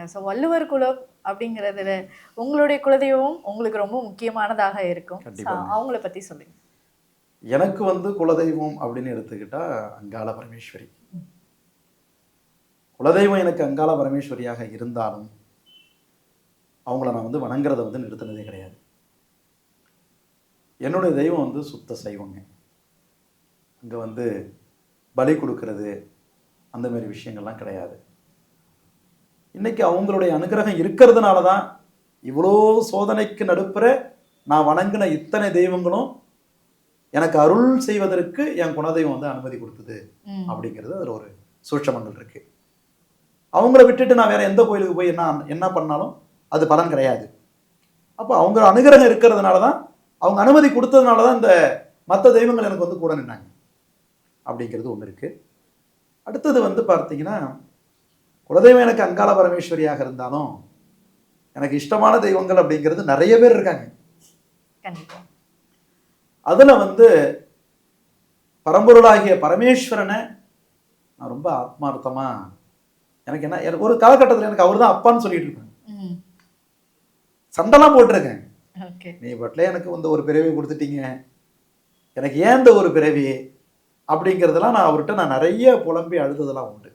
சொன்னீங்க. ஸோ வள்ளுவர் குலம் அப்படிங்கிறதுல உங்களுடைய குலதெய்வம் உங்களுக்கு ரொம்ப முக்கியமானதாக இருக்கும். ஸோ கண்டிப்பாங்க. அவங்கள பத்தி சொல்லுங்க. எனக்கு வந்து குலதெய்வம் அப்படின்னு எடுத்துக்கிட்டா அங்காள பரமேஸ்வரி. ம். குலதெய்வம் எனக்கு அங்காள பரமேஸ்வரியாக இருந்தாலும், அவங்கள நான் வந்து வணங்குறத வந்து நிறுத்தினதே கிடையாது. என்னுடைய தெய்வம் வந்து சுத்த சைவங்க. அங்க வந்து பலி குடுக்குறது, அந்த மாரி விஷயங்கள்லாம் கிடையாது. இன்னைக்கு அவங்களுடைய அனுகிரகம் இருக்கிறதுனால தான், இவ்வளோ சோதனைக்கு நடுப்புற நான் வணங்குன இத்தனை தெய்வங்களும் எனக்கு அருள் செய்வதற்கு என் குலதெய்வம் வந்து அனுமதி குடுத்தது ம். அப்படிங்கிறது அதுல ஒரு சூட்சமங்கள் இருக்கு. அவங்கள விட்டுட்டு நான் வேற எந்த கோயிலுக்கு போய் என்ன என்ன பண்ணாலும் அது பலன் கிடையாது. அப்ப அவங்க அனுகிரகம் இருக்கிறதுனால தான், அவங்க அனுமதி குடுத்ததுனால தான் இந்த மத்த தெய்வங்கள் எனக்கு வந்து கூட நின்னாங்க. அப்படிங்கிறது ஒண்ணு இருக்கு. அடுத்தது வந்து பார்த்தீங்கன்னா, குலதெய்வம் எனக்கு அங்காள பரமேஸ்வரியாக இருந்தாலும், எனக்கு இஷ்டமான தெய்வங்கள் அப்படிங்கிறது நெறைய பேர் இருக்காங்க. கண்டிப்பா. அதுல வந்து பரம்பொருளாகிய பரமேஸ்வரன நான் ரொம்ப ஆத்மார்த்தமா எனக்கு ஒரு காலகட்டத்தில எனக்கு அவரு தான் அப்பான்னு சொல்லிட்டு இருப்பேன். ம். சண்டைலாம் போட்டுருக்கேன். ஓகே. நீ பாட்டுல எனக்கு வந்து ஒரு பிறவி குடுத்துட்டீங்க. எனக்கு ஏன் இந்த ஒரு பிறவி? அப்படிங்கிறதெல்லாம் நான் அவர்ட்ட நெறைய புலம்பி அழுததெல்லாம் உண்டு.